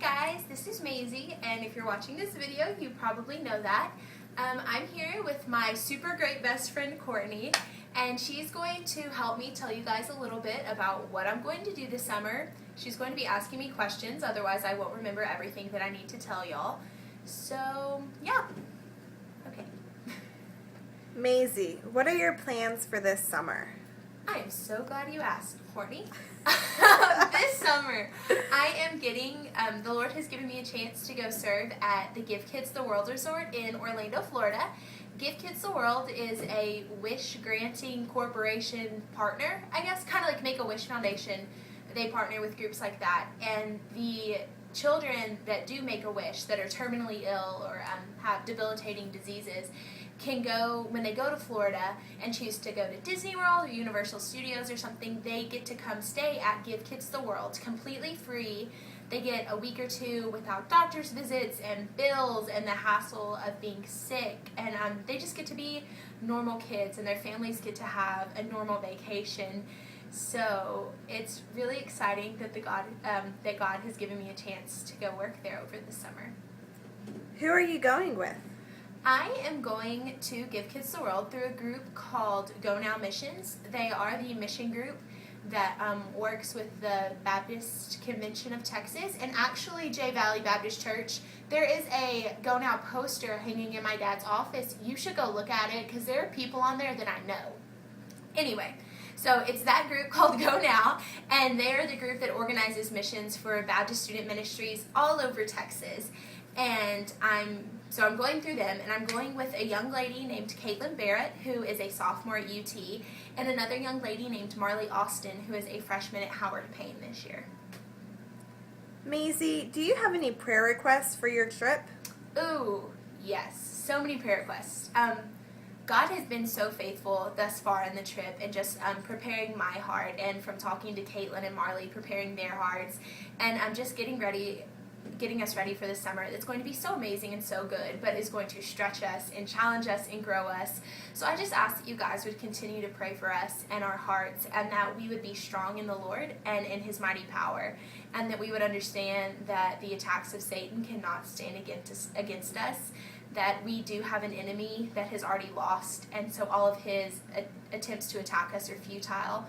guys, this is Mayzie, and if you're watching this video, you probably know that. I'm here with my super great best friend Courtney, and she's going to help me tell you guys a little bit about what I'm going to do this summer. She's going to be asking me questions, otherwise I won't remember everything that I need to tell y'all. So, yeah. Okay. Mayzie, what are your plans for this summer? I am so glad you asked, Courtney. This summer, I am getting, the Lord has given me a chance to go serve at the Give Kids the World Resort in Orlando, Florida. Give Kids the World is a wish-granting corporation partner, I guess, kind of like Make-A-Wish Foundation. They partner with groups like that, and the children that do make a wish, that are terminally ill or have debilitating diseases, can go, when they go to Florida and choose to go to Disney World or Universal Studios or something, they get to come stay at Give Kids the World completely free. They get a week or two without doctor's visits and bills and the hassle of being sick, and they just get to be normal kids, and their families get to have a normal vacation. So it's really exciting that God has given me a chance to go work there over the summer. Who are you going with? I am going to Give Kids the World through a group called GoNow Missions. They are the mission group that works with the Baptist Convention of Texas, and actually J Valley Baptist Church. There is a GoNow poster hanging in my dad's office. You should go look at it because there are people on there that I know. Anyway, so it's that group called GoNow, and they're the group that organizes missions for Baptist student ministries all over Texas. And I'm going through them, and I'm going with a young lady named Caitlin Barrett, who is a sophomore at UT, and another young lady named Marley Austin, who is a freshman at Howard Payne this year. Mayzie, do you have any prayer requests for your trip? Ooh, yes. So many prayer requests. God has been so faithful thus far in the trip, and just preparing my heart, and from talking to Caitlin and Marley, preparing their hearts, and I'm just getting us ready for the summer. It's going to be so amazing and so good, but it's going to stretch us and challenge us and grow us. So I just ask that you guys would continue to pray for us and our hearts, and that we would be strong in the Lord and in His mighty power, and that we would understand that the attacks of Satan cannot stand against us, that we do have an enemy that has already lost, and so all of his attempts to attack us are futile,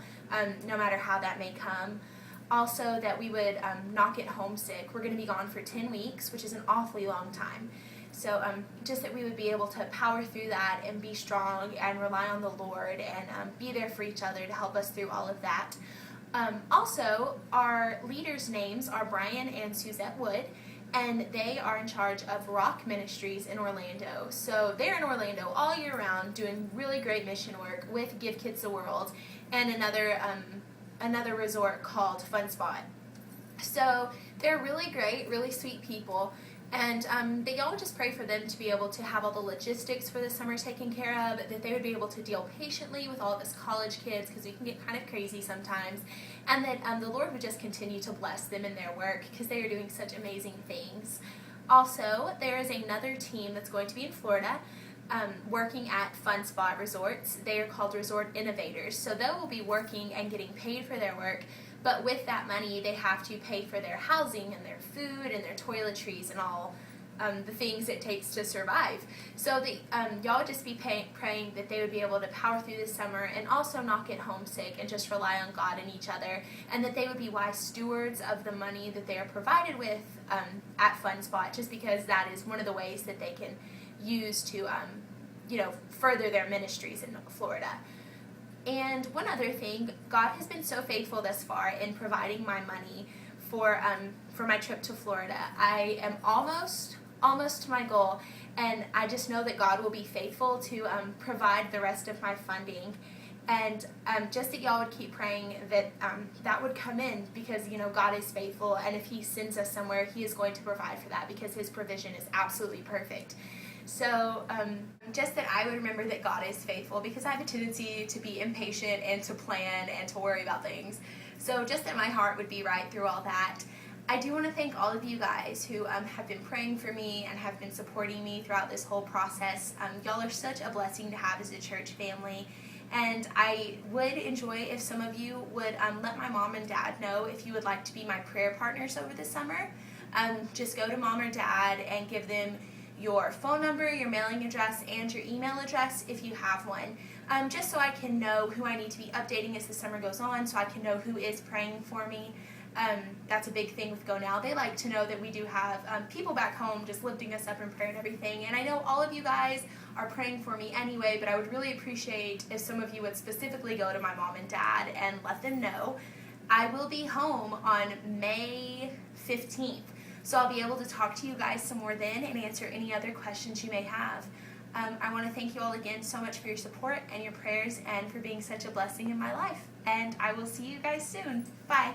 no matter how that may come. Also, that we would not get homesick. We're going to be gone for 10 weeks, which is an awfully long time. So just that we would be able to power through that and be strong and rely on the Lord and be there for each other to help us through all of that. Also, our leaders' names are Brian and Suzette Wood, and they are in charge of Rock Ministries in Orlando. So they're in Orlando all year round doing really great mission work with Give Kids the World and another resort called Fun Spot. So they're really great, really sweet people, and they all just pray for them to be able to have all the logistics for the summer taken care of, that they would be able to deal patiently with all of us college kids, because we can get kind of crazy sometimes, and that the Lord would just continue to bless them in their work, because they are doing such amazing things. Also, there is another team that's going to be in Florida, working at Fun Spot Resorts. They are called Resort Innovators. So they will be working and getting paid for their work, but with that money they have to pay for their housing and their food and their toiletries and all the things it takes to survive. So y'all would just be praying that they would be able to power through this summer and also not get homesick and just rely on God and each other, and that they would be wise stewards of the money that they are provided with at Fun Spot, just because that is one of the ways that they can use to further their ministries in Florida. And one other thing, God has been so faithful thus far in providing my money for my trip to Florida. I am almost to my goal, and I just know that God will be faithful to provide the rest of my funding, and just that y'all would keep praying that that would come in, because God is faithful, and if He sends us somewhere, He is going to provide for that, because His provision is absolutely perfect. So just that I would remember that God is faithful, because I have a tendency to be impatient and to plan and to worry about things. So just that my heart would be right through all that. I do want to thank all of you guys who have been praying for me and have been supporting me throughout this whole process. Y'all are such a blessing to have as a church family. And I would enjoy if some of you would let my mom and dad know if you would like to be my prayer partners over the summer. just go to mom or dad and give them your phone number, your mailing address, and your email address if you have one, just so I can know who I need to be updating as the summer goes on, so I can know who is praying for me. That's a big thing with GoNow. They like to know that we do have people back home just lifting us up in prayer and everything. And I know all of you guys are praying for me anyway, but I would really appreciate if some of you would specifically go to my mom and dad and let them know. I will be home on May 15th. So I'll be able to talk to you guys some more then and answer any other questions you may have. I want to thank you all again so much for your support and your prayers and for being such a blessing in my life. And I will see you guys soon. Bye.